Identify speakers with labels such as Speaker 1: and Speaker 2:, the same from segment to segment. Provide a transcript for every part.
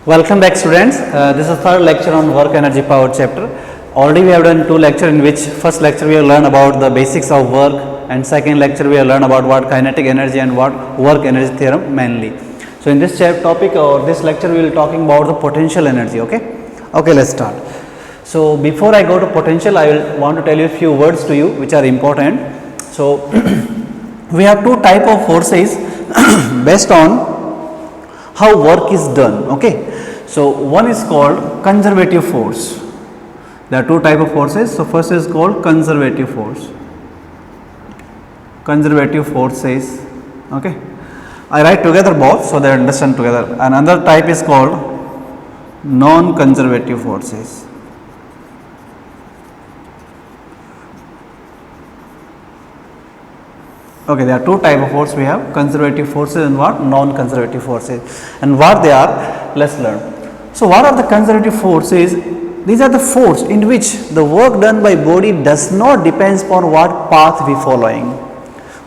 Speaker 1: Welcome back students. This is third lecture on work energy power chapter. Already we have done two lectures in which first lecture we have learned about the basics of work and second lecture we have learned about what kinetic energy and what work energy theorem mainly. So in this topic or this lecture we will talking about the potential energy. Okay, let's start. So before I go to potential, I will want to tell you a few words to you which are important. So we have two type of forces based on how work is done. Okay, so one is called conservative force. There are two type of forces. So first is called conservative force. Conservative forces. Okay, I write together both so they understand together. Another type is called non-conservative forces. Okay, there are two type of forces we have, conservative forces and what non-conservative forces, and what they are, let's learn. So what are the conservative forces? These are the force in which the work done by body does not depends upon what path we following.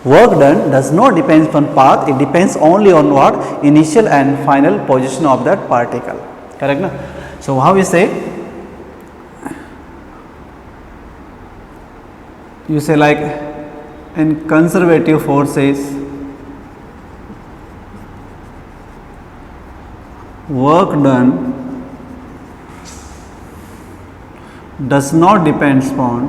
Speaker 1: Work done does not depends upon path, it depends only on what initial and final position of that particle. Correct na? So how we say? You say like in conservative forces, work done does not depends upon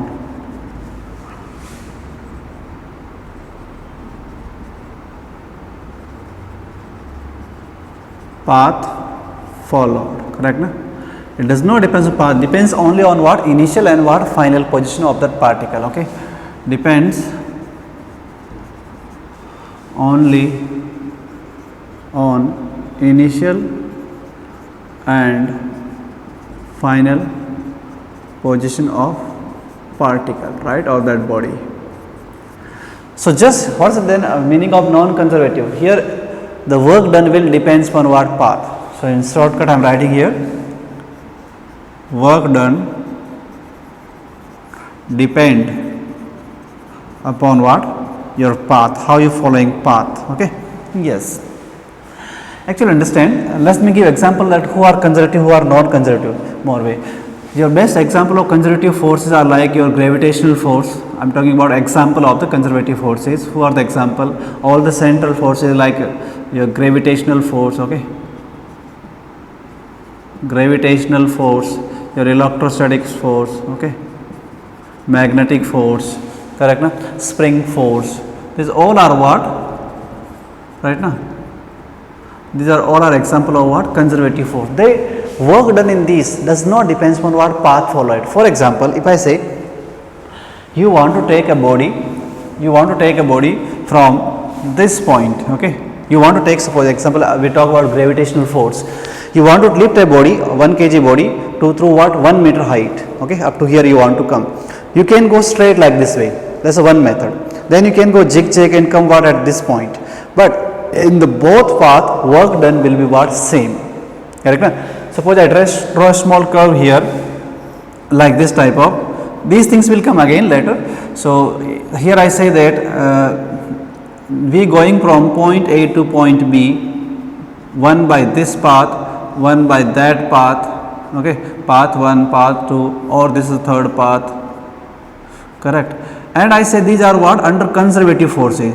Speaker 1: path followed. Correct na? It does not depends on path, depends only on what initial and what final position of that particle. Okay, depends only on initial and final position of particle, right, of that body. So just what is then meaning of non-conservative? Here the work done will depends upon what path. So in shortcut I am writing here, work done depend upon what? Your path, how you following path. Okay, yes, actually understand. Let me give example that who are conservative, who are non-conservative more way. Your best example of conservative forces are like your gravitational force. I am talking about example of the conservative forces. Who are the example? All the central forces like your gravitational force. Okay, gravitational force, your electrostatic force. Okay, magnetic force. Correct na? Spring force. These all are what? Right na? These are all are example of what? Conservative force. They work done in these does not depends on what path followed. For example, if I say you want to take a body, from this point. Okay, you want to take, suppose example we talk about gravitational force. You want to lift a body, 1 kg body to through what 1 meter height. Okay, up to here you want to come. You can go straight like this way. That's one method. Then you can go zigzag and come what at this point. But in the both path, work done will be what? Same. Correct na? Suppose I draw a small curve here, like this type of. These things will come again later. So here I say that we going from point A to point B, one by this path, one by that path. Okay, path 1, path 2, or this is third path. Correct. And I say these are what? Under conservative forces.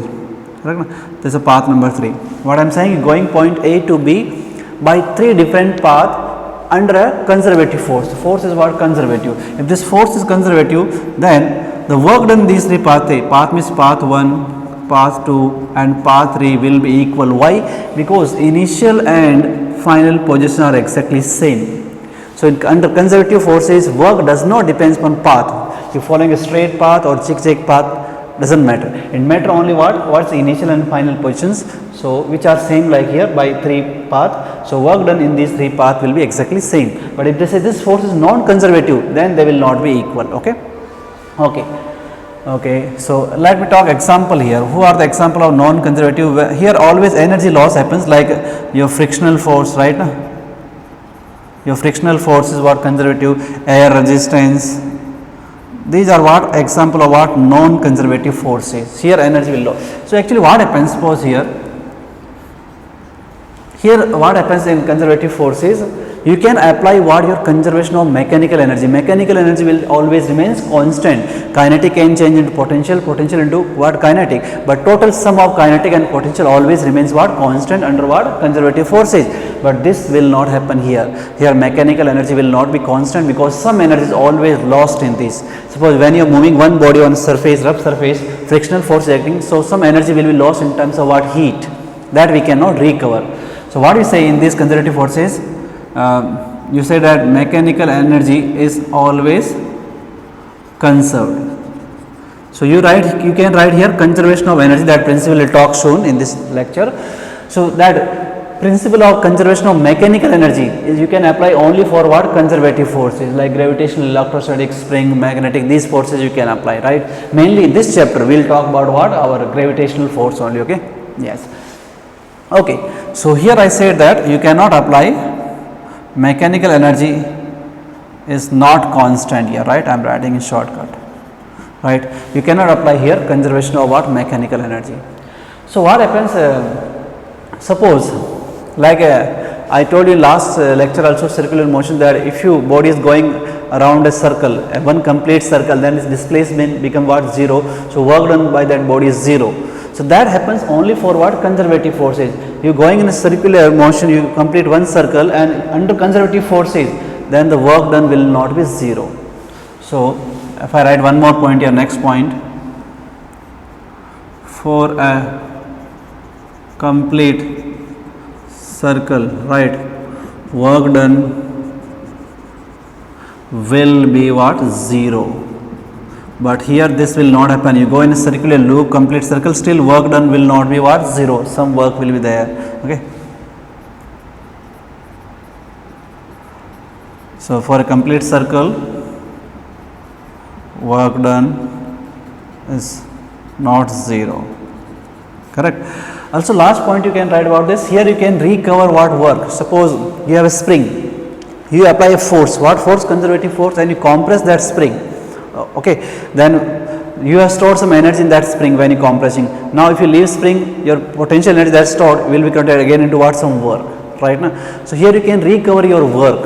Speaker 1: Correct. This is path number 3. What I am saying is going point A to B by 3 different paths under a conservative force. Force is what? Conservative. If this force is conservative, then the work done these 3 paths, path means path 1, path 2 and path 3 will be equal. Why? Because initial and final position are exactly same. So under conservative forces, work does not depends upon path. You following a straight path or zigzag path doesn't matter. It matter only what's the initial and final positions. So which are same like here by 3 paths. So work done in these 3 paths will be exactly same. But if they say this force is non-conservative, then they will not be equal. Okay. So let me talk example here. Who are the example of non-conservative? Here always energy loss happens, like your frictional force, right? Your frictional force is what? Conservative. Air resistance. These are what? Example of what? Non-conservative forces. Here energy will lose. So actually what happens? Suppose here Here what happens in conservative force is you can apply what your conservation of mechanical energy. Mechanical energy will always remains constant. Kinetic can change into potential, potential into what kinetic, but total sum of kinetic and potential always remains what constant under what conservative forces. But this will not happen here. Here mechanical energy will not be constant because some energy is always lost in this. Suppose when you are moving one body on a surface, rough surface, frictional force is acting, so some energy will be lost in terms of what heat that we cannot recover. So what we say in these conservative forces, you say that mechanical energy is always conserved. So you can write here conservation of energy, that principle will talk soon in this lecture. So that principle of conservation of mechanical energy is you can apply only for what conservative forces like gravitational, electrostatic, spring, magnetic, these forces you can apply, right. Mainly in this chapter we will talk about what our gravitational force only, okay. Yes. Okay, so here I said that you cannot apply mechanical energy is not constant here, right. I am writing in shortcut, right. You cannot apply here conservation of what mechanical energy. So what happens, suppose like I told you last lecture also circular motion, that if your body is going around a circle, one complete circle, then its displacement become what 0. So work done by that body is 0. So that happens only for what conservative forces. You going in a circular motion, you complete one circle, and under conservative forces, then the work done will not be 0. So if I write one more point here, next point, for a complete circle, right, work done will be what 0. But here this will not happen. You go in a circular loop, complete circle, still work done will not be what 0. Some work will be there. Okay. So for a complete circle, work done is not 0. Correct. Also last point you can write about this. Here you can recover what work. Suppose you have a spring. You apply a force. What force? Conservative force, and you compress that spring. Okay, then you have stored some energy in that spring when you compressing. Now if you leave spring, your potential energy that stored will be converted again into what some work, right now. So here you can recover your work,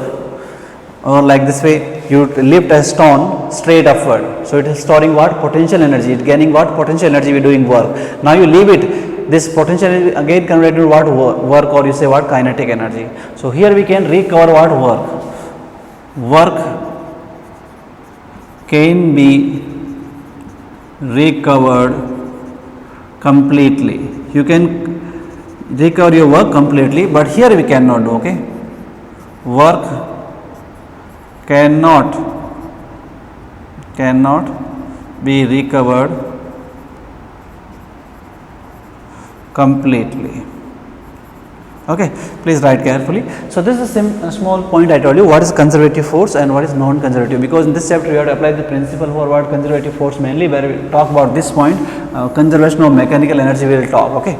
Speaker 1: or like this way you lift a stone straight upward, so it is storing what potential energy, it gaining what potential energy we doing work. Now you leave it, this potential energy again converted to what work, or you say what kinetic energy. So here we can recover what work can be recovered completely. You can recover your work completely, but here we cannot do, okay. Work cannot be recovered completely. Okay, please write carefully. So this is a small point I told you, what is conservative force and what is non-conservative, because in this chapter we have to apply the principle for what conservative force mainly, where we talk about this point, conservation of mechanical energy we will talk, okay.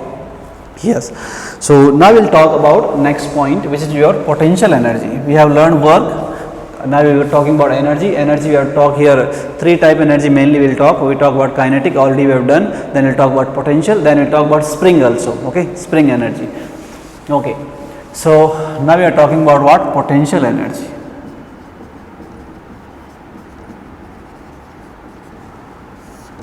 Speaker 1: Yes. So now we will talk about next point, which is your potential energy. We have learned work, now we were talking about energy. We have talked here 3 type energy mainly we will talk. We talk about kinetic, already we have done, then we will talk about potential, then we will talk about spring also, okay, spring energy. Okay, so now we are talking about what potential energy.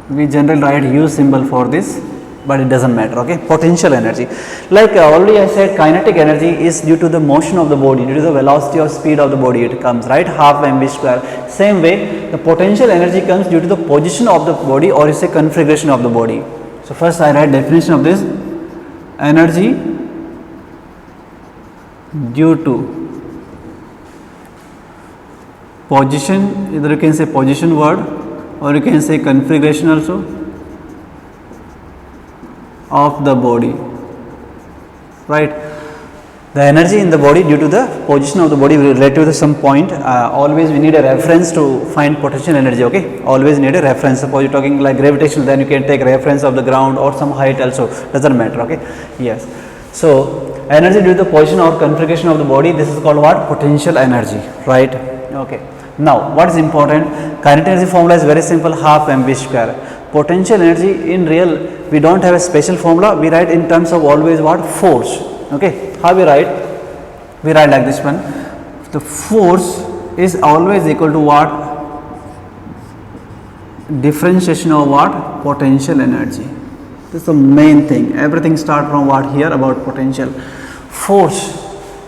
Speaker 1: We generally write U symbol for this, but it doesn't matter, okay. Potential energy, like already I said, kinetic energy is due to the motion of the body, due to the velocity or speed of the body it comes, right, half mv square. Same way the potential energy comes due to the position of the body, or you say configuration of the body. So first I write definition of this: energy due to position, either you can say position word, or you can say configuration also of the body, right. The energy in the body due to the position of the body relative to some point. Always we need a reference to find potential energy, okay. Always need a reference. Suppose you are talking like gravitational, then you can take reference of the ground or some height also, doesn't matter, okay. Yes. So energy due to the position or configuration of the body, this is called what? Potential energy, right. Okay. Now what is important? Kinetic energy formula is very simple, half mv square. Potential energy in real we don't have a special formula, we write in terms of always what? Force. Okay, how we write? We write like this one. The force is always equal to what? Differentiation of what? Potential energy. This is the main thing. Everything start from what here about potential. Force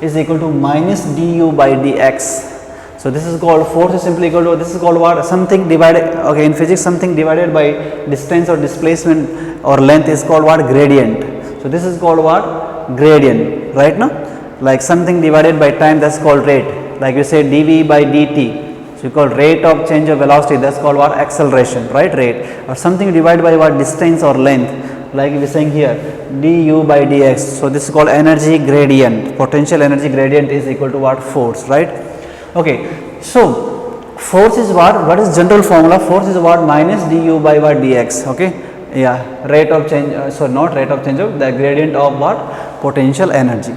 Speaker 1: is equal to minus du by dx. So this is called, force is simply equal to, this is called what? Something divided, okay, in physics something divided by distance or displacement or length is called what? Gradient. So this is called what? Gradient, right now? Like something divided by time, that's called rate. Like you say dv by dt. So you call rate of change of velocity, that's called what? Acceleration, right? Rate. Or something divided by what? Distance or length. Like we are saying here du by dx. So this is called energy gradient. Potential energy gradient is equal to what? Force, right? Okay, so force is what is general formula? Force is what? Minus du by what? Dx. Okay, yeah, rate of change, so not rate of change of the gradient of what? Potential energy.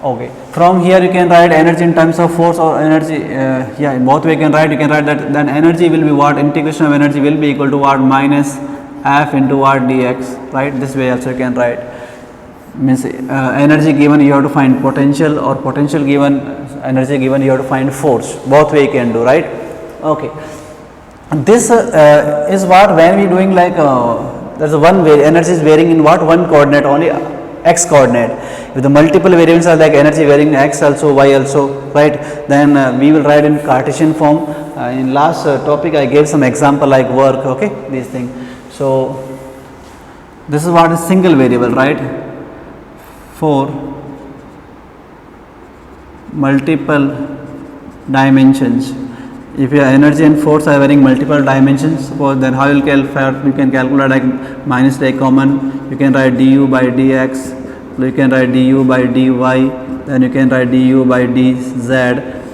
Speaker 1: Okay, from here you can write energy in terms of force or energy, yeah, in both way you can write that then energy will be what? Integration of energy will be equal to what? Minus F into what? Dx, right? This way also you can write. Means energy given you have to find potential, or potential given energy given you have to find force. Both way you can do, right? Okay, this is what when we doing like there's a one way energy is varying in what? One coordinate only, x coordinate. If the multiple variables are like energy varying x also, y also, right, then we will write in Cartesian form. In last topic I gave some example like work, okay, these things. So this is what is single variable, right? For multiple dimensions, if your energy and force are varying multiple dimensions, suppose then how you can calculate like minus take common, you can write du by dx, you can write du by dy, then you can write du by dz,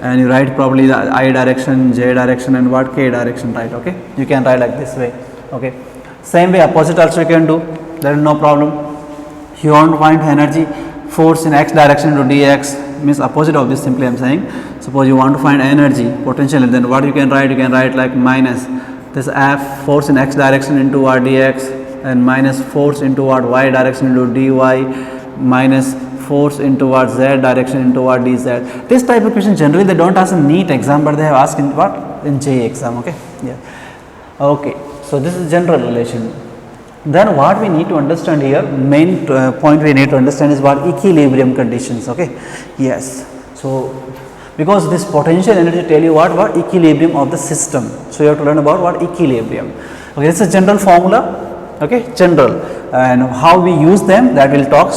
Speaker 1: and you write probably the I direction, j direction and what? K direction, right? Okay, you can write like this way. Okay, same way opposite also you can do, there is no problem. You want to find energy, force in x direction into dx, means opposite of this, simply I am saying. Suppose you want to find energy, potential, then what you can write? You can write like minus this F force in x direction into what? Dx, and minus force into what? Y direction into dy, minus force into what? Z direction into what? Dz. This type of question generally they don't ask in NEET exam, but they have asked in what? In JEE exam. Okay, yeah. Okay, so this is general relation. Then what we need to understand here, main point we need to understand is what? Equilibrium conditions. Okay, yes. So because this potential energy tell you what equilibrium of the system. So you have to learn about what? Equilibrium. Okay, it's a general formula. Okay, general, and how we use them, that will talk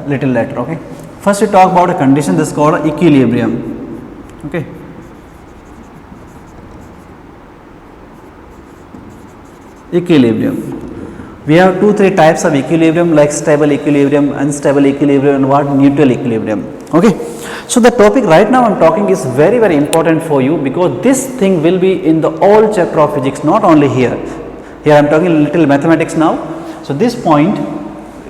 Speaker 1: little later. Okay, first we talk about a condition, this is called equilibrium. Okay, equilibrium. We have 2-3 types of equilibrium, like stable equilibrium, unstable equilibrium, and what? Neutral equilibrium. Okay, so the topic right now I am talking is very important for you, because this thing will be in the all chapter of physics, not only here. Here I am talking a little mathematics now. So this point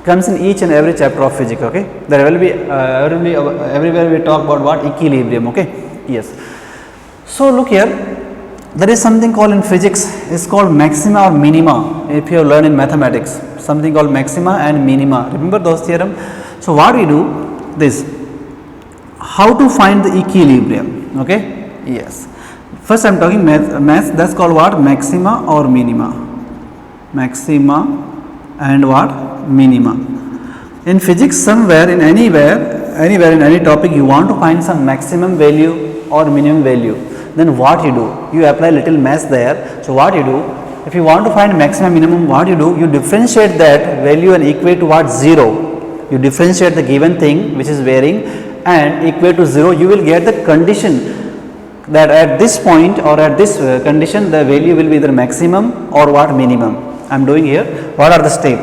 Speaker 1: comes in each and every chapter of physics. Okay, there will be everywhere we talk about what? Equilibrium. Okay, yes. So look here. There is something called in physics, is called maxima or minima. If you have learned in mathematics, something called maxima and minima. Remember those theorem? So what we do this, how to find the equilibrium. Okay, yes. First I am talking math, that's called what? Maxima or minima. Maxima and what? Minima. In physics, somewhere in anywhere in any topic, you want to find some maximum value or minimum value. Then what you do? You apply little math there. So what you do? If you want to find maximum minimum, what you do? You differentiate that value and equate to what? 0. You differentiate the given thing which is varying and equate to 0. You will get the condition that at this point or at this condition the value will be either maximum or what? Minimum. I am doing here. What are the steps?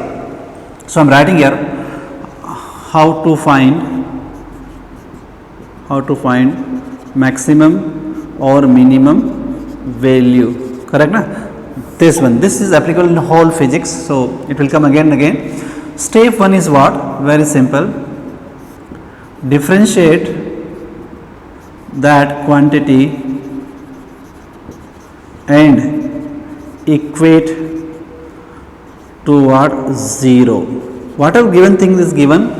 Speaker 1: So I am writing here how to find maximum or minimum value, correct na? This one, this is applicable in whole physics, so it will come again and again. Step 1 is what? Very simple. Differentiate that quantity and equate to what? 0. Whatever given thing is given,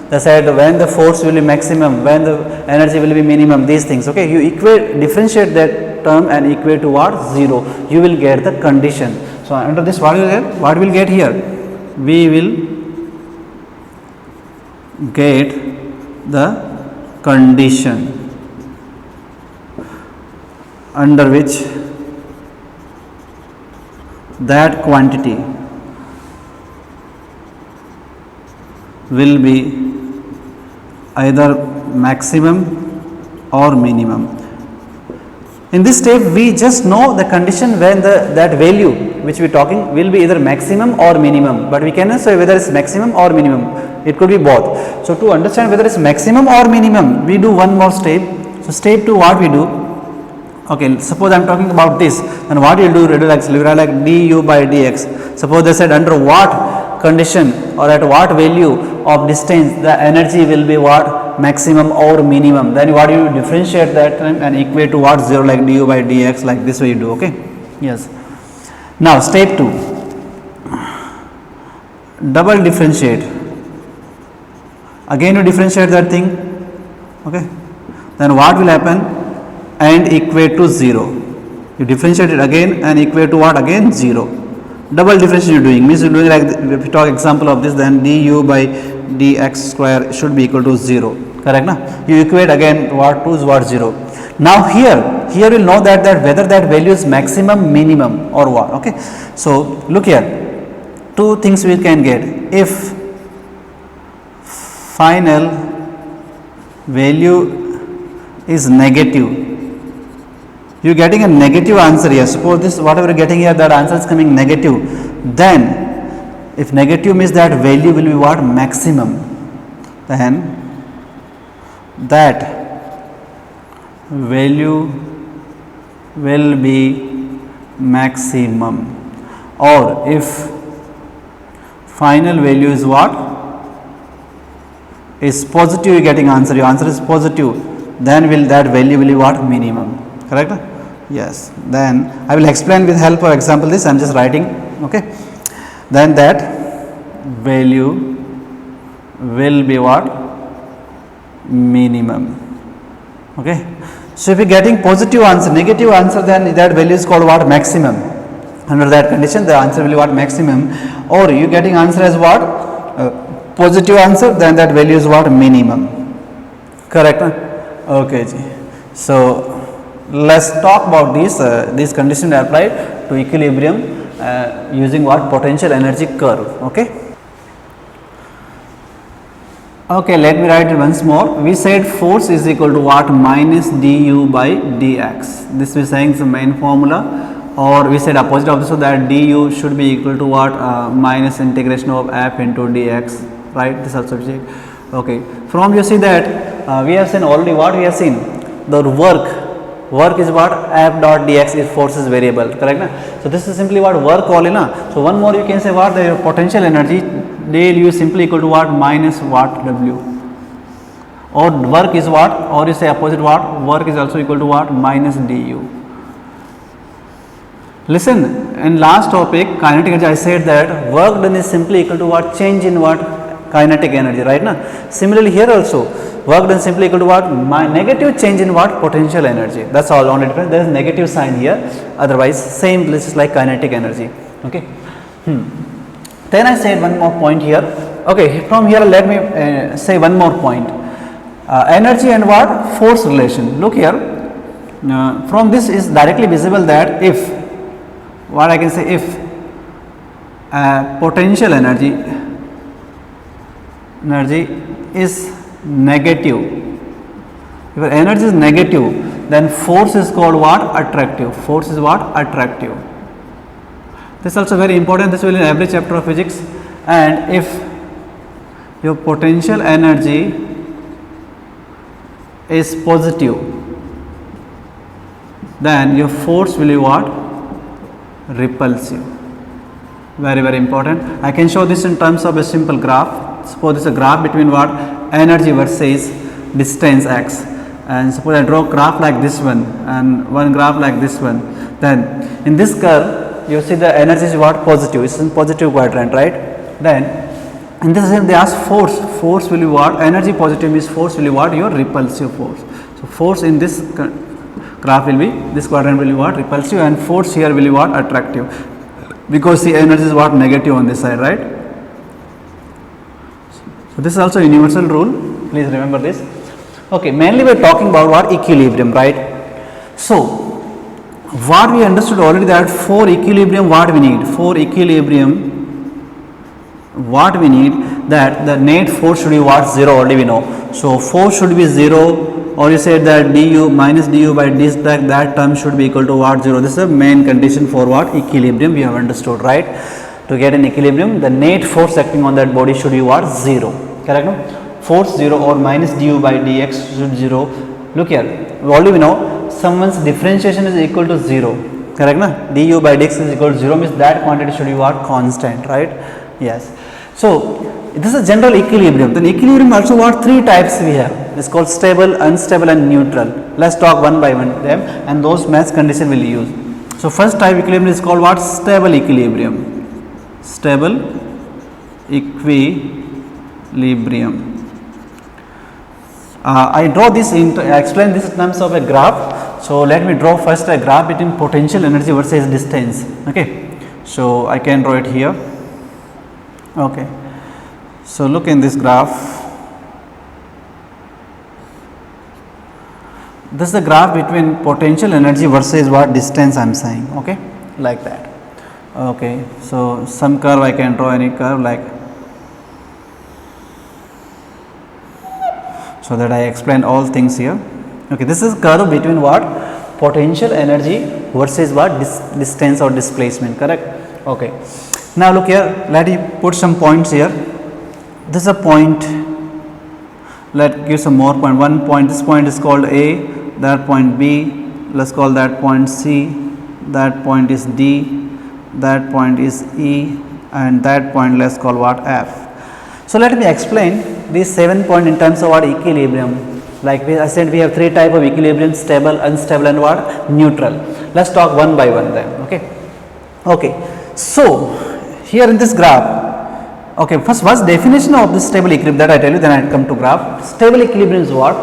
Speaker 1: They said when the force will be maximum, when the energy will be minimum, these things. Okay, you differentiate that term and equate to what? 0. You will get the condition. So under this, what will get? What will get here? We will get the condition under which that quantity will be either maximum or minimum. In this step, we just know the condition when that value which we are talking will be either maximum or minimum, but we cannot say whether it's maximum or minimum. It could be both. So to understand whether it's maximum or minimum, we do one more step. So step 2, what we do? Okay, suppose I am talking about this, then what you will do? Like du by dx. Suppose they said under what condition or at what value of distance the energy will be what? Maximum or minimum. Then what you differentiate that time and equate to what? 0, like du by dx, like this way you do. Okay, yes. Now step 2, double differentiate. Again you differentiate that thing. Okay, then what will happen? And equate to 0. You differentiate it again and equate to what? Again 0. Double differentiation you are doing, means you are doing like, if you talk example of this, then du by dx square should be equal to 0. Correct na? You equate again what? To what? 0. Now here you will know that whether that value is maximum, minimum or what. Okay, so look here, two things we can get. If final value is negative, you are getting a negative answer here. Suppose this whatever you are getting here, that answer is coming negative, then if negative means that value will be what? Maximum, then that value will be maximum. Or if final value is what? Is positive, you are getting answer, your answer is positive, then will that value will be what? Minimum. Correct? Yes. Then I will explain with help of example this, I am just writing. Okay, then that value will be what? Minimum. Okay, so if you are getting positive answer, negative answer, then that value is called what? Maximum. Under that condition the answer will be what? Maximum. Or you getting answer as what? Positive answer, then that value is what? Minimum. Correct? Okay, so let's talk about these conditions applied to equilibrium using what? Potential energy curve. Okay, let me write it once more. We said force is equal to what? Minus du by dx. This we are saying is the main formula. Or we said opposite of this, so that du should be equal to what? Minus integration of f into dx, right? This also we said. Okay, from you see that we have seen already, what we have seen, the work is what? F dot dx if force is variable, correct na? So this is simply what? Work only na. So one more you can say what? The potential energy del U is simply equal to what? Minus what? W. Or work is what? Or you say opposite what? Work is also equal to what? Minus du. Listen, in last topic kinetic energy I said that work done is simply equal to what? Change in what? Kinetic energy, right na? Similarly here also work done simply equal to what? Negative change in what? Potential energy. That's all, only difference there is negative sign here, otherwise same, this is like kinetic energy. Okay. Then I said one more point here. Okay, from here let me say one more point. Energy and what? Force relation. Look here, from this is directly visible that if what I can say, if potential energy is negative, if energy is negative, then force is called what? Attractive. Force is what? Attractive. This is also very important, this will in every chapter of physics. And if your potential energy is positive, then your force will be what? Repulsive. Very, very important. I can show this in terms of a simple graph. Suppose this is a graph between what? Energy versus distance x. And suppose I draw a graph like this one and one graph like this one. Then in this curve you see the energy is what? Positive. It's in positive quadrant, right? Then In this sense, they ask force. Force will be what? Energy positive means force will be what? Your repulsive force. So force in this graph will be, this quadrant will be what? Repulsive, and force here will be what? Attractive, because the energy is what? Negative on this side, right? So this is also a universal rule. Please remember this. Okay, mainly we are talking about what? Equilibrium, right? So what we understood already, that for equilibrium what we need? For equilibrium what we need, that the net force should be what? 0, already we know. So force should be 0, or you said that du minus du by d, that term should be equal to what? 0. This is the main condition for what? Equilibrium, we have understood, right? To get an equilibrium, the net force acting on that body should be what? 0, correct? No? Force 0 or minus du by dx should 0. Look here, already we know someone's differentiation is equal to 0, correct? No? Du by dx is equal to 0 means that quantity should be what? Constant, right? Yes. So this is a general equilibrium. Then equilibrium also what? 3 types we have. It's called stable, unstable and neutral. Let's talk one by one them, and those math condition will use. So first type equilibrium is called what? Stable equilibrium. Stable equilibrium. I draw this I explain this in terms of a graph. So let me draw first a graph between potential energy versus distance. Okay. So I can draw it here. Okay, so look in this graph. This is the graph between potential energy versus what? Distance I am saying. Okay, like that. Okay, so some curve I can draw, any curve, like, so that I explain all things here. Okay, this is curve between what? Potential energy versus what? Distance or displacement, correct? Okay. Now look here, let me put some points here. This is a point, let give some more point. One point, this point is called A, that point B, let's call that point C, that point is D, that point is E, and that point let's call what? F. So let me explain these 7 points in terms of what? Equilibrium. Like I said, we have 3 type of equilibrium: stable, unstable and what? Neutral. Let's talk one by one then. Okay. Okay. So here in this graph, okay, first definition of this stable equilibrium that I tell you, then I come to graph. Stable equilibrium is what?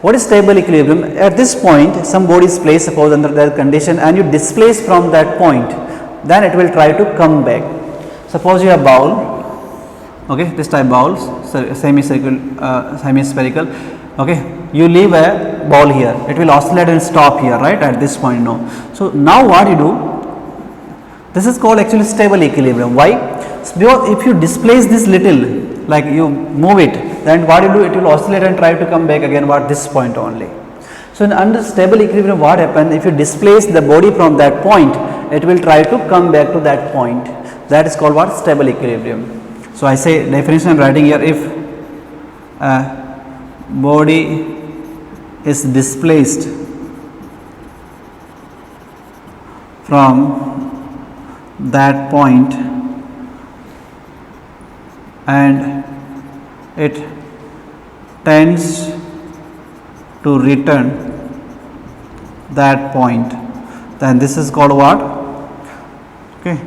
Speaker 1: What is stable equilibrium? At this point, some body is placed, suppose, under that condition, and you displace from that point, then it will try to come back. Suppose you have bowl, okay, this type bowls, hemispherical, okay, you leave a ball here, it will oscillate and stop here, right, at this point, no. So now what you do? This is called actually stable equilibrium. Why? Because if you displace this little, like you move it, then what you do? It will oscillate and try to come back again what? This point only. So in under stable equilibrium, what happens? If you displace the body from that point, it will try to come back to that point. That is called what? Stable equilibrium. So I say definition I am writing here: if a body is displaced from that point and it tends to return that point, then this is called what? Okay,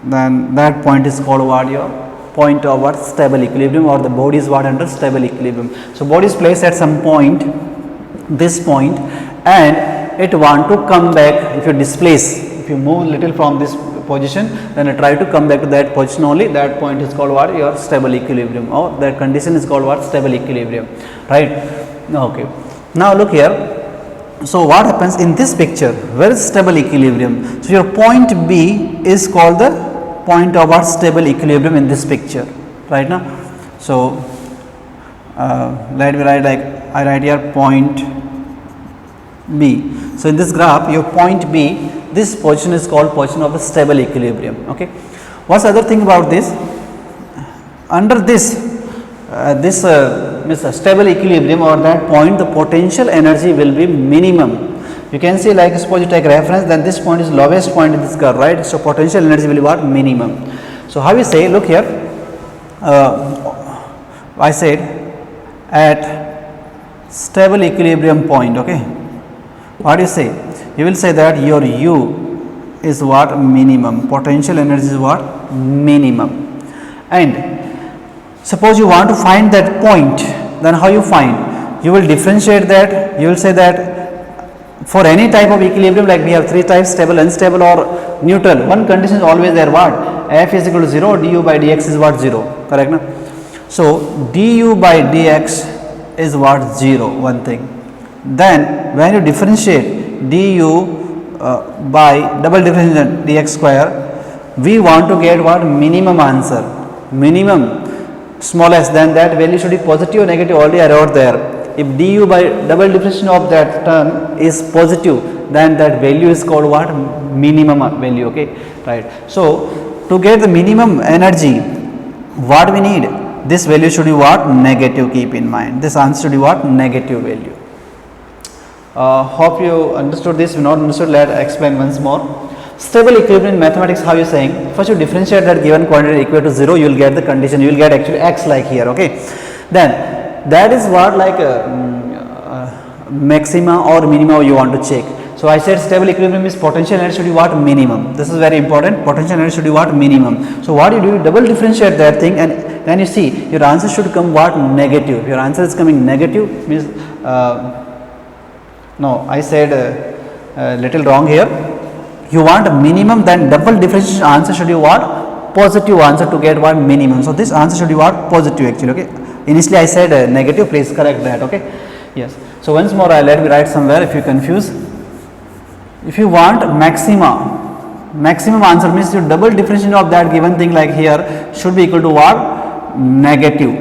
Speaker 1: then that point is called what? Your point of what? Stable equilibrium, or the body is what? Under stable equilibrium. So body is placed at some point, this point, and it want to come back. If you displace, if you move little from this position, then I try to come back to that position only, that point is called what? Your stable equilibrium, or that condition is called what? Stable equilibrium, right? Okay. Now look here. So what happens in this picture? Where is stable equilibrium? So your point B is called the point of our stable equilibrium in this picture, right now. So let me write, like I write here point B. So in this graph, your point B, this position is called position of the stable equilibrium. Okay. What's the other thing about this? Under this means a stable equilibrium, or that point, the potential energy will be minimum. You can see, like suppose you take reference, then this point is lowest point in this curve, right? So potential energy will be what? Minimum. So how you say? Look here. I said at stable equilibrium point. Okay. What do you say? You will say that your U is what? Minimum. Potential energy is what? Minimum. And Suppose you want to find that point, then how you find? You will differentiate that. You will say that for any type of equilibrium, like we have three types, stable, unstable or neutral, one condition is always there, what? F is equal to 0, du by dx is what? 0, correct na? So du by dx is what? 0, one thing. Then when you differentiate du by double differentiation dx square, we want to get what? Minimum answer. Minimum smallest, then that value should be positive or negative, already I wrote there. If du by double differentiation of that term is positive, then that value is called what? Minimum value, okay, right. So to get the minimum energy, what we need? This value should be what? Negative, keep in mind. This answer should be what? Negative value. Hope you understood this. If not understood, let us explain once more. Stable equilibrium in mathematics, how you saying? First you differentiate that given quantity equal to 0, you will get the condition, you will get actually x like here, okay. Then that is what like maxima or minima you want to check. So I said stable equilibrium is potential energy should be what? Minimum. This is very important. Potential energy should be what? Minimum. So what you do? You double differentiate that thing, and then you see your answer should come what? Negative. Your answer is coming negative, means no, I said little wrong here. You want a minimum, then double differentiation answer should be what? Positive answer to get what? Minimum. So this answer should be what? Positive actually, okay. Initially I said negative, please correct that, okay. Yes. So once more let me write somewhere if you confuse. If you want maximum answer, means your double differentiation of that given thing like here should be equal to what? Negative.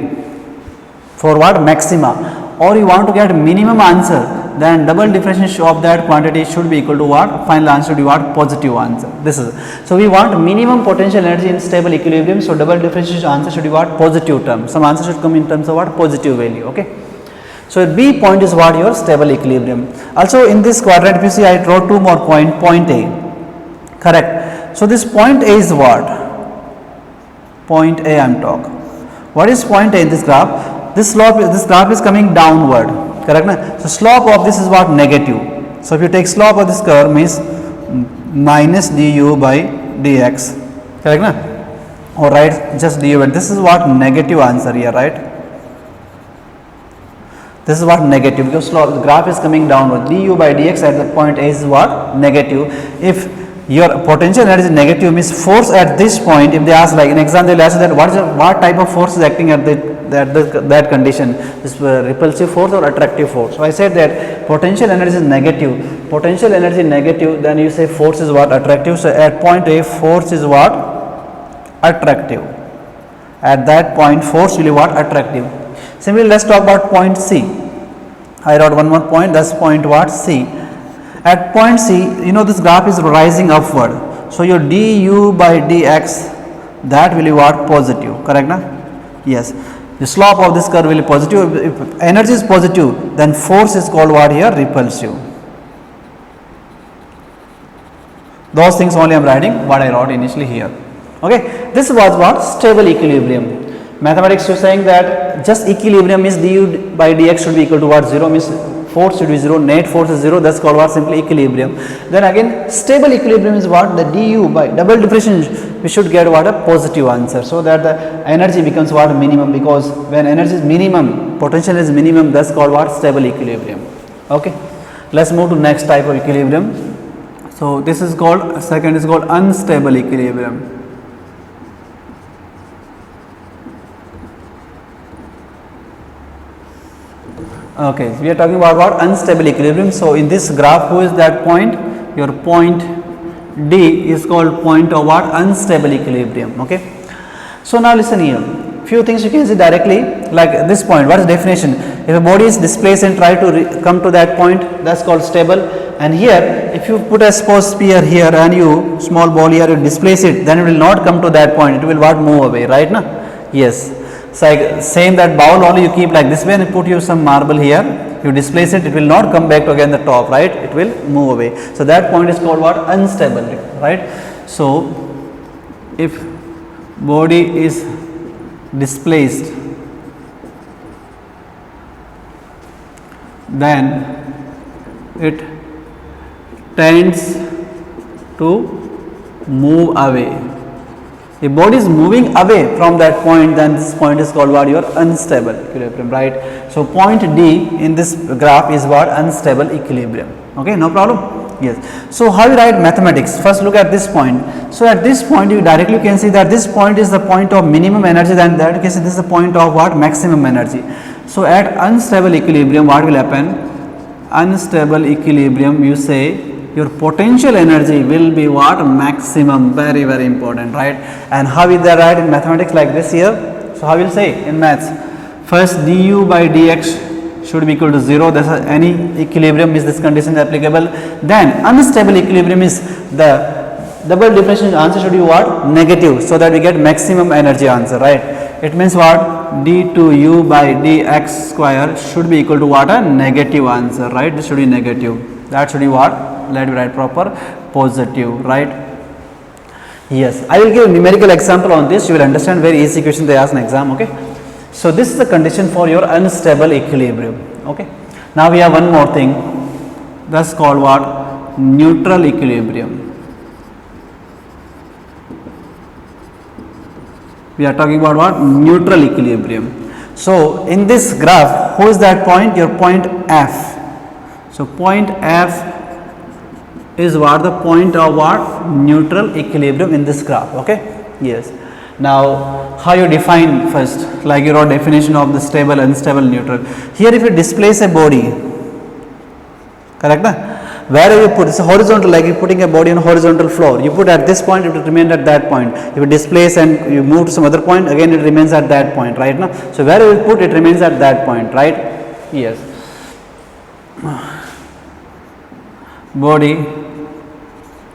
Speaker 1: For what? Maxima. Or you want to get minimum answer, then double differentiation of that quantity should be equal to what? Final answer should be what? Positive answer. This is, so we want minimum potential energy in stable equilibrium, so double differentiation answer should be what? Positive term. Some answer should come in terms of what? Positive value, okay. So B point is what? Your stable equilibrium. Also in this quadrant, if you see, I wrote two more point A, correct. So this point A is what? Point A I am talking. What is point A in this graph? This slope, this graph is coming downward, correct na? So slope of this is what? Negative. So if you take slope of this curve, means minus du by dx, correct na? Or right, just du by, this is what? Negative answer here, right? This is what? Negative, because slope, the graph is coming downward. Du by dx at the point A is what? Negative. If your potential energy is negative, means force at this point, if they ask, like in exam they will ask that what type of force is acting at that condition, this repulsive force or attractive force. So I said that potential energy is negative, potential energy negative, then you say force is what? Attractive. So at point A, force is what? Attractive. At that point, force will be what? Attractive. Similarly, let's talk about point C. I wrote one more point, that's point what? C. At point C, you know this graph is rising upward. So your du by dx, that will be what? Positive, correct na? Yes. The slope of this curve will be positive. If energy is positive, then force is called what here? Repulsive. Those things only I am writing what I wrote initially here. Okay. This was what? Stable equilibrium. Mathematics is saying that just equilibrium means du by dx should be equal to what? 0, means force should be 0, net force is 0, that's called what? Simply equilibrium. Then again stable equilibrium is what? The du by double differentiation, we should get what? A positive answer, so that the energy becomes what? Minimum, because when energy is minimum, potential is minimum, that's called what? Stable equilibrium. Okay. Let's move to next type of equilibrium. So this is called, second is called unstable equilibrium. Okay, we are talking about what? Unstable equilibrium. So in this graph, who is that point? Your point D is called point of what? Unstable equilibrium. Okay. So now listen here. Few things you can see directly, like this point. What is definition? If a body is displaced and try to come to that point, that's called stable. And here, if you put a suppose sphere here and you small ball here, you displace it, then it will not come to that point. It will what? Move away, right? Na? Yes. So same that bowl only you keep like this way and put you some marble here, you displace it, it will not come back to again the top, right? It will move away. So that point is called what? Unstable, right? So if body is displaced, then it tends to move away. If body is moving away from that point, then this point is called what? Your unstable equilibrium, right? So point D in this graph is what? Unstable equilibrium. Okay, no problem. Yes. So how you write mathematics? First look at this point. So at this point you directly can see that this point is the point of minimum energy, then that case this is the point of what? Maximum energy. So at unstable equilibrium what will happen? Unstable equilibrium, you say your potential energy will be what? Maximum. Very very important, right? And how will they write in mathematics like this here? So how will say in maths? First du by dx should be equal to 0. That's any equilibrium is this condition applicable. Then unstable equilibrium is the double differential answer should be what? Negative, so that we get maximum energy answer, right? It means what? d2u by dx square should be equal to what? A negative answer, right? This should be negative. That should be what? Let me write proper positive, right? Yes, I will give a numerical example on this. You will understand very easy question they ask in exam. Okay. So this is the condition for your unstable equilibrium. Okay. Now we have one more thing. That's called what? Neutral equilibrium. We are talking about what? Neutral equilibrium. So in this graph, who is that point? Your point F. So point F is what? The point of what? Neutral equilibrium in this graph. Okay. Yes. Now how you define first, like your definition of the stable, unstable, neutral. Here if you displace a body, correct? Wherever you put, it's horizontal, like you putting a body on a horizontal floor, you put at this point, it will remain at that point. If you displace and you move to some other point, again it remains at that point, right? Now, so wherever you put, it remains at that point, right? Yes. Body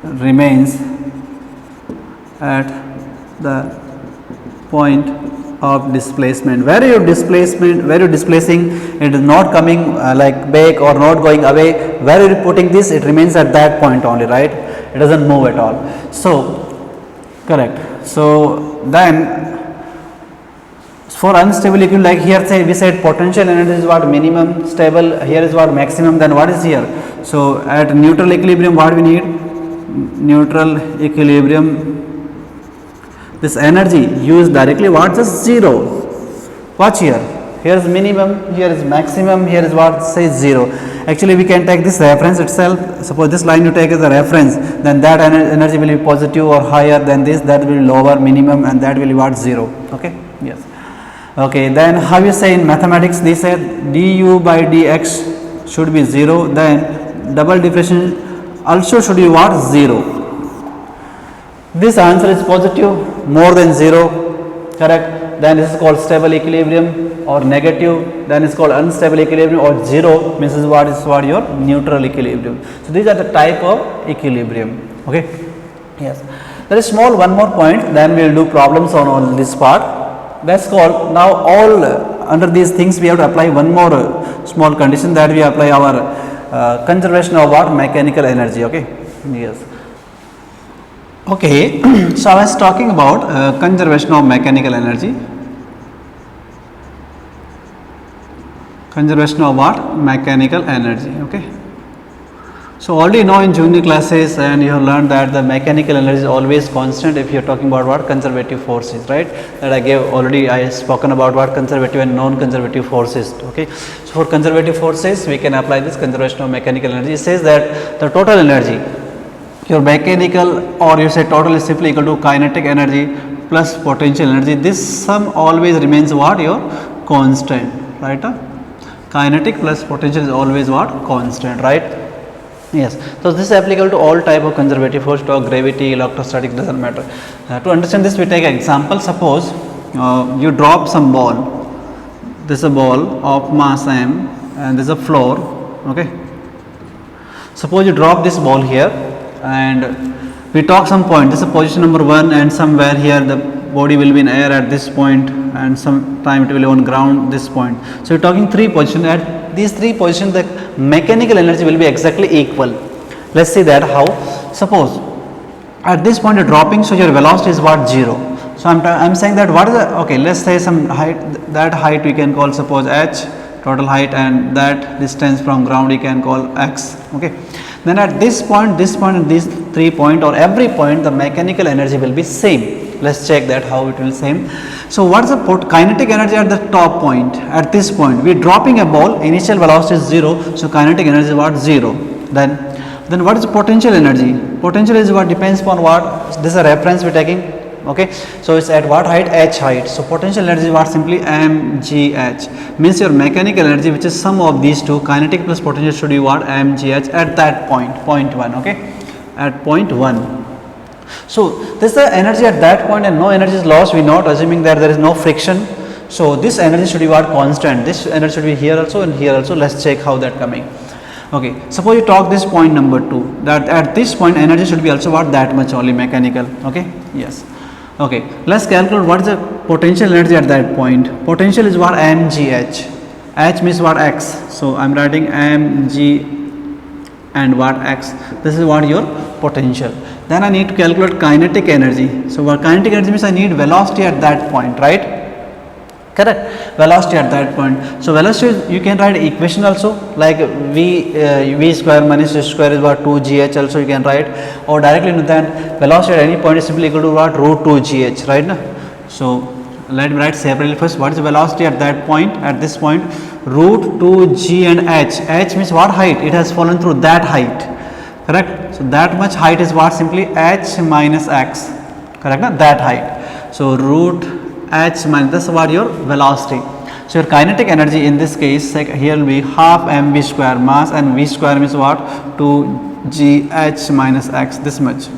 Speaker 1: remains at the point of displacement. Where your displacement, where you displacing, it is not coming like back or not going away. Where you are putting this, it remains at that point only, right? It doesn't move at all. So correct. So then for unstable equilibrium, like here say we said potential energy is what? Minimum, stable, here is what? Maximum. Then what is here? So at neutral equilibrium what we need? Neutral equilibrium, this energy used directly what? Just 0. Watch here. Here is minimum, here is maximum, here is what? Say 0. Actually we can take this reference itself. Suppose this line you take as a reference, then that energy will be positive or higher than this, that will be lower, minimum, and that will be what? 0. Okay. Yes. Okay. Then how you say in mathematics? They said du by dx should be 0. Then double differential also should be what? 0. This answer is positive, more than 0, correct? Then this is called stable equilibrium, or negative, then it's called unstable equilibrium, or 0 means is what? Is what? Your neutral equilibrium. So these are the type of equilibrium. Okay. Yes. There is small one more point, then we will do problems on this part. That's called, now all under these things we have to apply one more small condition, that we apply our conservation of what? Mechanical energy. Okay. Yes. Okay, so I was talking about conservation of mechanical energy. Conservation of what? Mechanical energy. Okay. So already know in junior classes and you have learned that the mechanical energy is always constant if you are talking about what? Conservative forces, right? That I gave already, I spoken about what? Conservative and non-conservative forces. Okay. So for conservative forces we can apply this conservation of mechanical energy. It says that the total energy, your mechanical, or you say total, is simply equal to kinetic energy plus potential energy. This sum always remains what? Your constant, right? Kinetic plus potential is always what? Constant, right? Yes. So this is applicable to all type of conservative force, to gravity, electrostatic, doesn't matter. To understand this, we take an example. Suppose you drop some ball. This is a ball of mass m and this is a floor. Okay. Suppose you drop this ball here, and we talk some point, this is position number 1, and somewhere here the body will be in air at this point, and some time it will be on ground this point. So we are talking 3 positions. At these 3 positions the mechanical energy will be exactly equal. Let's see that how. Suppose at this point you are dropping, so your velocity is what? 0. So I am saying that what is the, okay, let's say some height, that height we can call suppose h, total height, and that distance from ground we can call x. Okay. Then at this point, and these 3 points, or every point, the mechanical energy will be same. let's check that how it will same. So what is the kinetic energy at the top point? At this point we are dropping a ball, initial velocity is 0, so kinetic energy is what? 0. Then what is the potential energy? Potential is what depends upon what, this is a reference we are taking, okay, so it's at what height? H height. So potential energy is what? Simply mgh, means your mechanical energy, which is sum of these two, kinetic plus potential, should be what? mgh at that point, point 1, okay, at point 1. So this is the energy at that point and no energy is lost. We are not assuming that there is no friction, so this energy should be what? Constant. This energy should be here also and here also. Let's check how that coming. Okay, suppose you talk this point number 2, that at this point energy should be also what? That much only, mechanical, okay, yes. Okay, let's calculate what is the potential energy at that point. Potential is what? mgh. H means what? X. So I am writing mg and what? X. This is what? Your potential. Then I need to calculate kinetic energy. So what kinetic energy means? I need velocity at that point, right? Correct, velocity at that point. So velocity, you can write equation also, like v square minus u square is what? 2gh also you can write, or directly into that velocity at any point is simply equal to what? root 2gh, right now. So let me write separately first. What is the velocity at that point? At this point, root 2g and h. H means what? Height. It has fallen through that height, correct. So that much height is what? Simply h minus x, correct, na? That height. So root h minus, that's what? Your velocity. So your kinetic energy in this case, like here will be half mv square, mass, and v square means what? 2gh minus x, this much.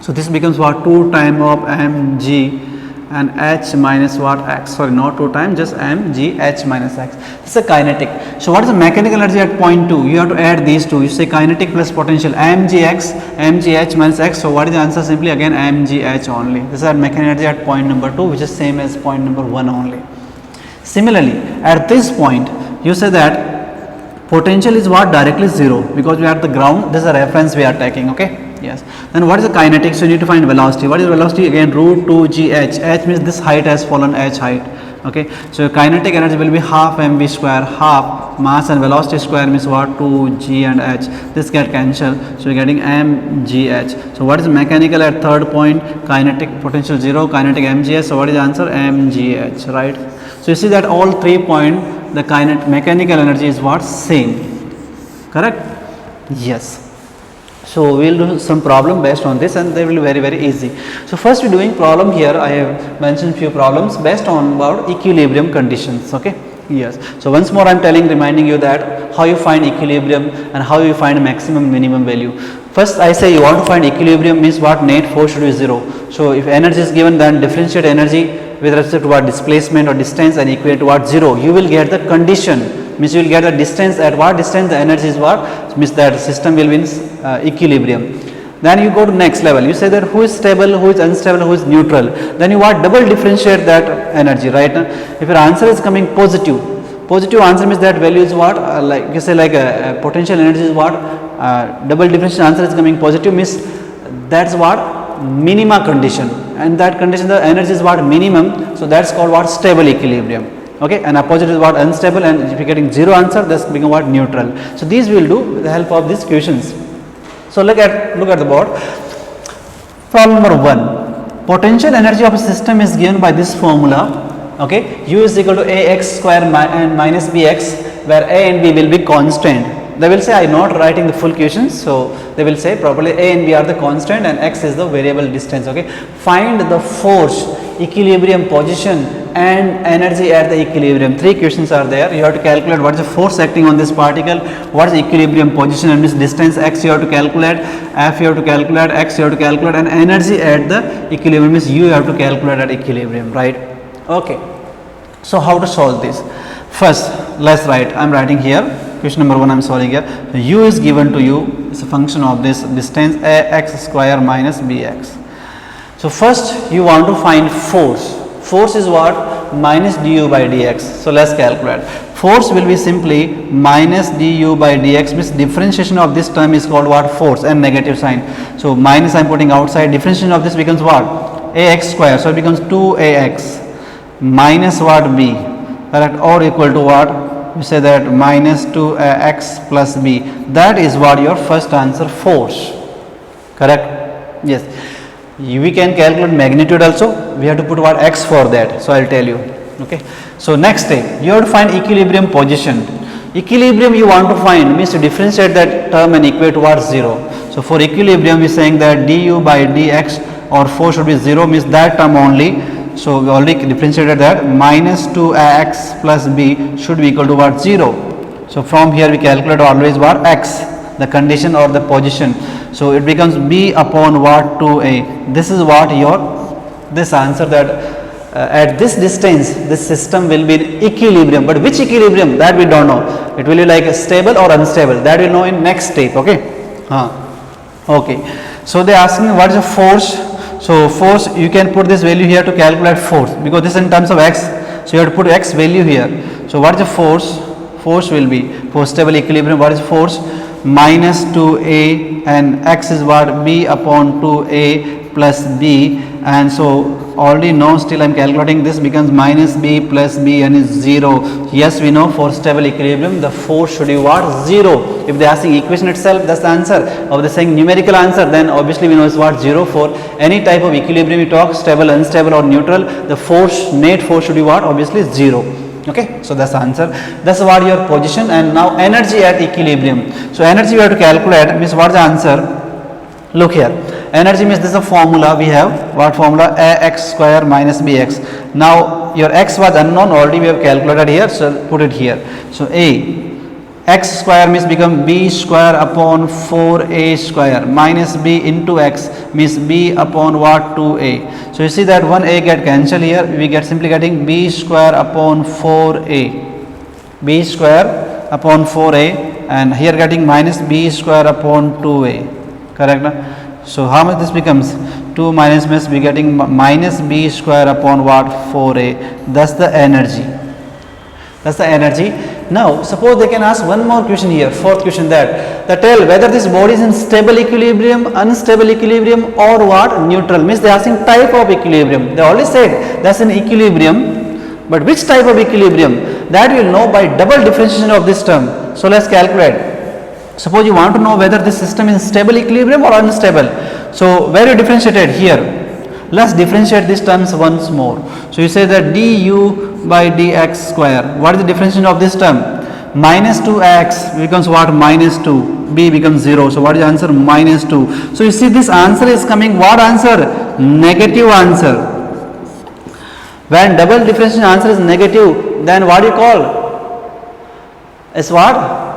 Speaker 1: So this becomes what? 2 times of mg and h minus what? X. Sorry, not 2 times, just mg h minus x. This is a kinetic. So what is the mechanical energy at point 2? You have to add these two. You say kinetic plus potential, mgx, mgh minus x. So what is the answer? Simply again mgh only. This is our mechanical energy at point number 2, which is same as point number 1 only. Similarly, at this point, you say that potential is what? Directly 0, because we are at the ground. This is a reference we are taking, okay. Yes. Then what is the kinetic? So you need to find velocity. What is velocity? Again root 2gh. H means this height has fallen, h height. Okay. So your kinetic energy will be half mv square, half mass and velocity square means what? 2g and h. This get cancelled. So you're getting mgh. So what is mechanical at third point? Kinetic potential 0, kinetic mgh. So what is the answer? mgh, right? So you see that all 3 points, the kinetic mechanical energy is what? Same. Correct? Yes. So we will do some problem based on this and they will be very easy. So first we are doing problem here. I have mentioned few problems based on about equilibrium conditions, okay. Yes. So once more I am reminding you that how you find equilibrium and how you find maximum minimum value. First I say you want to find equilibrium means what? Net force should be 0. So if energy is given, then differentiate energy with respect to what? Displacement or distance and equate to what? 0. You will get the condition, means you will get the distance. At what distance the energy is what? Means that system will be in equilibrium. Then you go to next level. You say that who is stable, who is unstable, who is neutral. Then you what? Double differentiate that energy, right? If your answer is coming positive, positive answer means that value is what? Like you say like potential energy is what? Double differentiate answer is coming positive means that's what? Minima condition, and that condition the energy is what? Minimum. So that's called what? Stable equilibrium. Okay, and opposite is what? Unstable, and if you are getting 0 answer, that's become what? Neutral. So these we will do with the help of these questions. So look at the board. Problem number 1. Potential energy of a system is given by this formula. Okay, U is equal to ax square and minus bx, where a and b will be constant. They will say I am not writing the full questions, so they will say properly a and b are the constant and x is the variable distance. Okay, find the force, equilibrium position and energy at the equilibrium. 3 questions are there. You have to calculate what is the force acting on this particle, what is the equilibrium position and this distance, x you have to calculate, f you have to calculate, x you have to calculate, and energy at the equilibrium is u have to calculate at equilibrium, right? Okay. So how to solve this? First let's write. I am writing here question number 1. I am solving here. U is given to you, it's a function of this distance ax square minus bx. So first you want to find force. Force is what? Minus du by dx. So let's calculate. Force will be simply minus du by dx, means differentiation of this term is called what? Force, and negative sign. So minus I am putting outside. Differentiation of this becomes what? Ax square. So it becomes 2ax minus what? B, correct, or equal to what? You say that minus 2x plus b. That is what your first answer, force, correct? Yes. We can calculate magnitude also. We have to put what x for that. So I'll tell you. Okay. So next step, you have to find equilibrium position. Equilibrium you want to find means to differentiate that term and equate towards 0. So for equilibrium we are saying that du by dx or force should be 0 means that term only. So we already differentiated that minus 2x plus b should be equal to what 0. So from here we calculate always what x, the condition or the position. So it becomes b upon what 2a. This is what your this answer that at this distance this system will be in equilibrium, but which equilibrium that we don't know. It will be like a stable or unstable, that we'll know in next step. Okay. Okay, so they ask me what is the force. So force, you can put this value here to calculate force because this in terms of x, so you have to put x value here. So what is the force? Force will be for stable equilibrium, what is force? Minus 2a and x is what b upon 2a plus b, and so already know, still I am calculating, this becomes minus b plus b and is 0. Yes, we know for stable equilibrium the force should be what 0. If they are asking equation itself, that's the answer. Or they are saying numerical answer, then obviously we know is what 0. For any type of equilibrium we talk, stable, unstable or neutral, the force, net force should be what? Obviously 0. Okay, so that's the answer. That's what your position. And now energy at equilibrium. So energy we have to calculate means what is the answer? Look here, energy means this is a formula we have. What formula? ax square minus bx. Now your x was unknown, already we have calculated here, so put it here. So x square means become b square upon 4a square minus b into x means b upon what 2a. So you see that one a get cancelled here, we get simply getting b square upon 4a, b square upon 4a, and here getting minus b square upon 2a. Correct? So how much this becomes? 2 minus means we getting minus b square upon what 4a. That's the energy. That's the energy. Now suppose they can ask one more question here, fourth question, that tell whether this body is in stable equilibrium, unstable equilibrium or what neutral. Means they are asking type of equilibrium. They already said that's an equilibrium, but which type of equilibrium, that we will know by double differentiation of this term. So let's calculate. Suppose you want to know whether this system is stable equilibrium or unstable. So where you differentiated here, let's differentiate these terms once more. So you say that du by dx square, what is the differentiation of this term? Minus 2x becomes what? Minus 2, b becomes 0. So what is the answer? Minus 2. So you see this answer is coming what answer? Negative answer. When double differentiation answer is negative, then what do you call? It's what?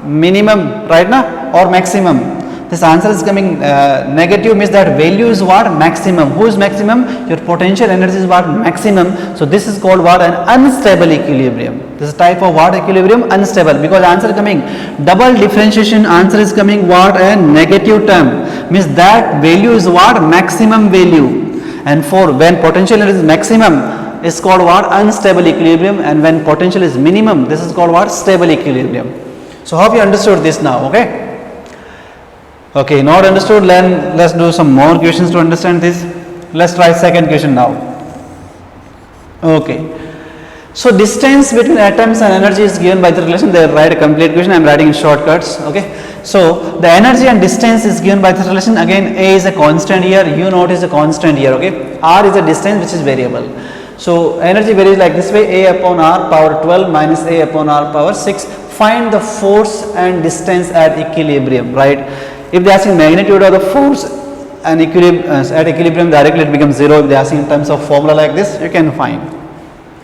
Speaker 1: Minimum, right now, or maximum. This answer is coming negative means that value is what? Maximum. Who is maximum? Your potential energy is what? Maximum. So this is called what? An unstable equilibrium. This type of what? Equilibrium? Unstable, because answer is coming double differentiation, answer is coming what? A negative term. Means that value is what? Maximum value. And for when potential energy is maximum, is called what? Unstable equilibrium, and when potential is minimum, this is called what? Stable equilibrium. So hope you understood this now. Okay. Okay, not understood, then let's do some more questions to understand this. Let's try second question now. Okay. So distance between atoms and energy is given by the relation. They write a complete question, I am writing in shortcuts. Okay. So the energy and distance is given by the relation. Again, a is a constant here, u naught is a constant here. Okay. R is a distance which is variable. So energy varies like this way: a upon r power 12 minus a upon r power 6. Find the force and distance at equilibrium, right? If they are asking magnitude of the force and at equilibrium, directly it becomes 0. If they are asking in terms of formula like this, you can find.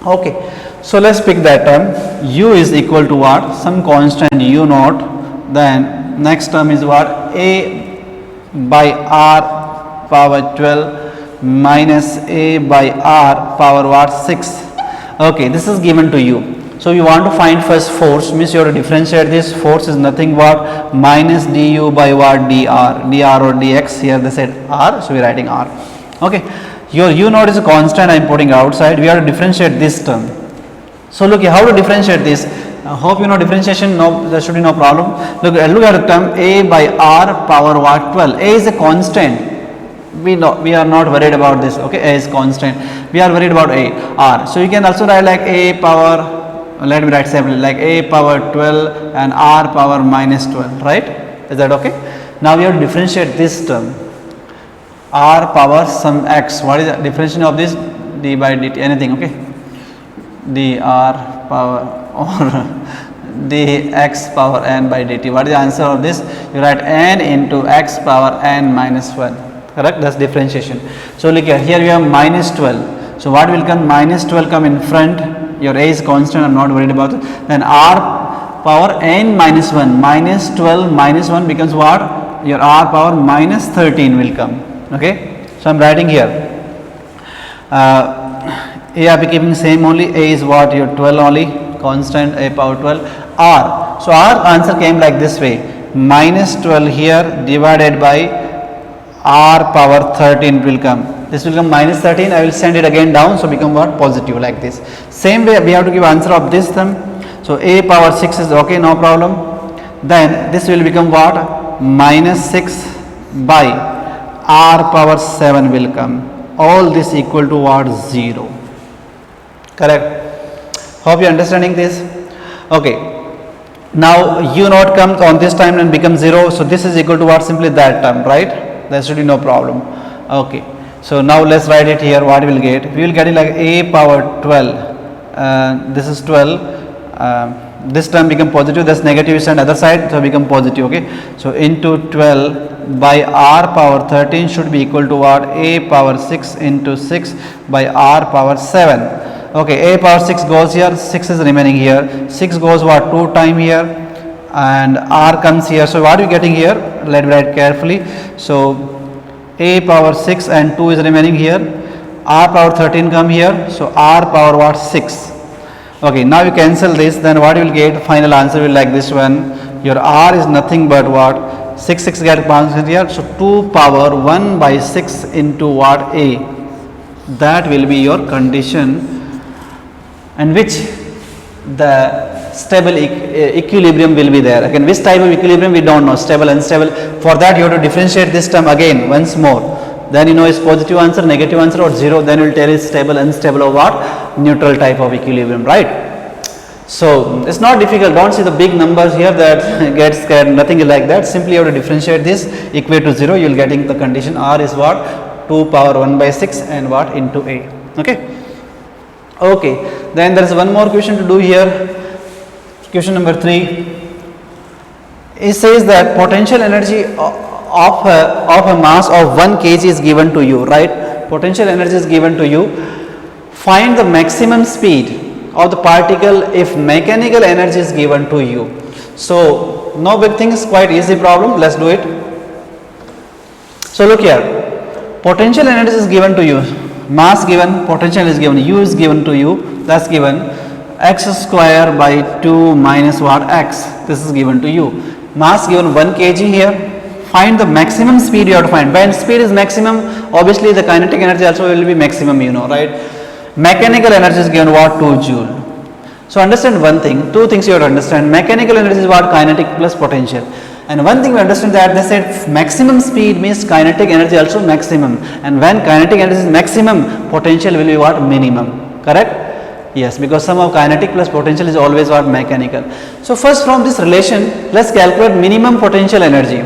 Speaker 1: Okay, so let's pick that term. U is equal to what? Some constant u naught. Then next term is what? A by r power 12 minus a by r power what? 6. Okay, this is given to you. So you want to find first force, means you have to differentiate this. Force is nothing but minus du by what? Dr or dx. Here they said r, so we are writing r. Okay, your u naught is a constant, I am putting outside. We have to differentiate this term. So look here, how to differentiate this? I hope you know differentiation. No, there should be no problem. Look at the term a by r power what? 12. A is a constant. We are not worried about this. Okay, a is constant. We are worried about a, r. So you can also write like a power. Let me write simply like a power 12 and r power minus 12, right? Is that okay? Now we have to differentiate this term. r power some x. What is the differentiation of this? D by dt, anything, okay? dr power or dx power n by dt. What is the answer of this? You write n into x power n minus 1. Correct? That's differentiation. So look here we have minus 12. So what will come? Minus 12 come in front. Your a is constant. I'm not worried about it. Then r power n minus 1. Minus 12 minus 1 becomes what? Your r power minus 13 will come. Okay? So I'm writing here. A are keeping same only. A is what? Your 12 only. Constant a power 12. R. So our answer came like this way. Minus 12 here divided by r power 13 will come. This will come minus 13. I will send it again down. So become what? Positive like this. Same way we have to give answer of this term. So a power 6 is okay, no problem. Then this will become what? Minus 6 by r power 7 will come. All this equal to what? 0. Correct? Hope you are understanding this. Okay. Now u naught comes on this time and becomes 0. So this is equal to what? Simply that term, right? There should be no problem. Okay. So now let's write it here. What we will get? We will get it like a power 12. This is 12. This term become positive. That's negative and other side. So become positive. Okay. So into 12 by r power 13 should be equal to what? A power 6 into 6 by r power 7. Okay, a power 6 goes here, 6 is remaining here, 6 goes what? 2 time here and r comes here. So what are we getting here? Let me write carefully. So a power 6 and 2 is remaining here, r power 13 come here, so r power what? 6. Okay, now you cancel this, then what you will get? Final answer will like this one. Your r is nothing but what? 6 get cancelled here, so 2 power 1 by 6 into what? A. That will be your condition and which the stable equilibrium will be there. Again, which type of equilibrium we don't know, stable, unstable. For that you have to differentiate this term again once more. Then you know is positive answer, negative answer or 0. Then you will tell is stable, unstable or what? Neutral type of equilibrium, right? So it's not difficult. Don't see the big numbers here that get scared. Nothing like that. Simply you have to differentiate this, equate to 0. You will getting the condition r is what? 2 power 1 by 6 and what? Into a. Okay. Okay. Then there is one more question to do here. Question number 3. It says that potential energy of a mass of 1 kg is given to you, right? Potential energy is given to you. Find the maximum speed of the particle if mechanical energy is given to you. So no big thing, is quite easy problem. Let's do it. So look here. Potential energy is given to you. Mass given, potential is given, u is given to you, that's given, x square by 2 minus what? X, this is given to you. Mass given 1 kg here. Find the maximum speed you have to find. When speed is maximum, obviously the kinetic energy also will be maximum, you know, right? Mechanical energy is given what? 2 joule. So understand one thing, two things you have to understand. Mechanical energy is what? Kinetic plus potential. And one thing we understand that they said maximum speed means kinetic energy also maximum, and when kinetic energy is maximum, potential will be what? Minimum. Correct? Yes, because sum of kinetic plus potential is always what? Mechanical. So first from this relation, let's calculate minimum potential energy.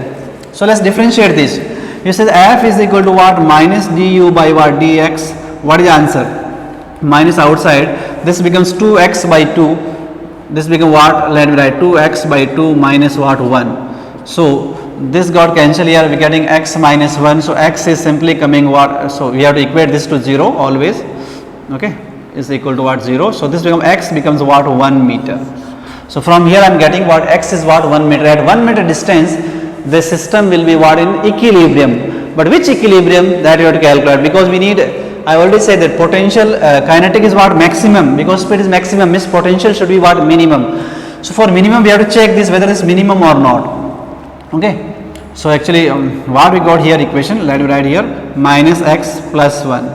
Speaker 1: So let's differentiate this. You said F is equal to what? Minus du by what? Dx. What is the answer? Minus outside. This becomes 2x by 2. This becomes what? Let me write 2x by 2 minus what? 1. So this got cancelled here, we are getting x minus 1. So x is simply coming what? So we have to equate this to 0 always. Okay, is equal to what? 0. So this becomes x becomes what? 1 meter. So from here I am getting what? X is what? 1 meter. At 1 meter distance, the system will be what? In equilibrium. But which equilibrium? That you have to calculate, because we need, I already said that potential kinetic is what? Maximum, because speed is maximum, means potential should be what? Minimum. So for minimum we have to check this whether it's minimum or not. Okay. So actually what we got here equation, let me write here, minus x plus 1.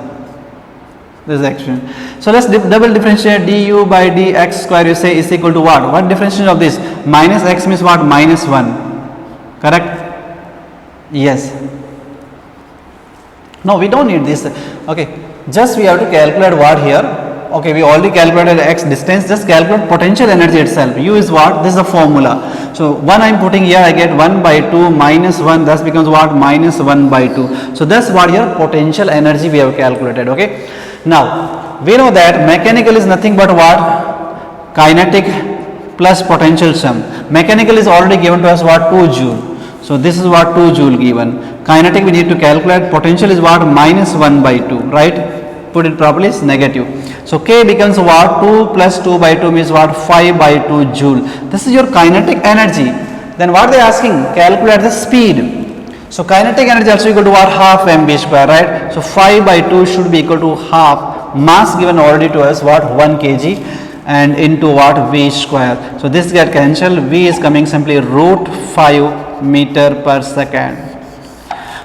Speaker 1: This is expression. So let's double differentiate du by dx square, you say is equal to what? What differentiation of this? Minus x means what? Minus 1. Correct? Yes. No, we don't need this. Okay. Just we have to calculate what here? okay, we already calculated x distance, just calculate potential energy itself. U is what? This is the formula. So 1 I am putting here, I get 1 by 2 minus 1, thus becomes what? Minus 1 by 2. So that's what your potential energy we have calculated. Okay. Now we know that mechanical is nothing but what? Kinetic plus potential sum. Mechanical is already given to us what? 2 joule. So this is what? 2 joule given. Kinetic we need to calculate. Potential is what? Minus 1 by 2, right? Put it properly, is negative. So K becomes what? 2 plus 2 by 2 means what? 5 by 2 joule. This is your kinetic energy. Then what they are asking? Calculate the speed. So kinetic energy also equal to what? Half mv square, right? So 5 by 2 should be equal to half. Mass given already to us what? 1 kg and into what? V square. So this get cancelled. V is coming simply root 5 meter per second.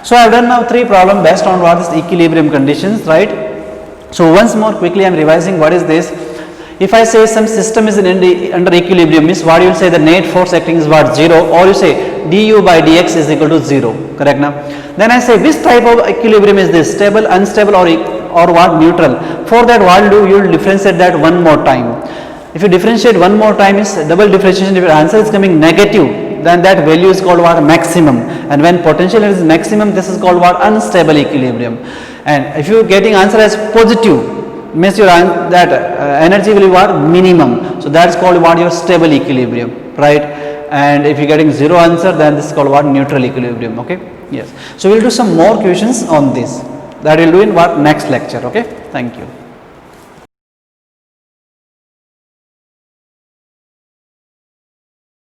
Speaker 1: So I have done now 3 problems based on what is equilibrium conditions, right? So once more quickly I am revising what is this. If I say some system is under equilibrium, means what you will say the net force acting is what? 0, or you say du by dx is equal to 0, correct now? Then I say which type of equilibrium is this? Stable, unstable, or what? Neutral. For that what do you will differentiate that one more time. If you differentiate one more time is double differentiation. If your answer is coming negative, then that value is called what? Maximum. And when potential is maximum, this is called what? Unstable equilibrium. And if you are getting answer as positive, means your energy will be what? Minimum. So that's called what? Your stable equilibrium, right? And if you are getting 0 answer, then this is called what? Neutral equilibrium. Okay. Yes. So we will do some more questions on this. That we will do in what? Next lecture. Okay. Thank you.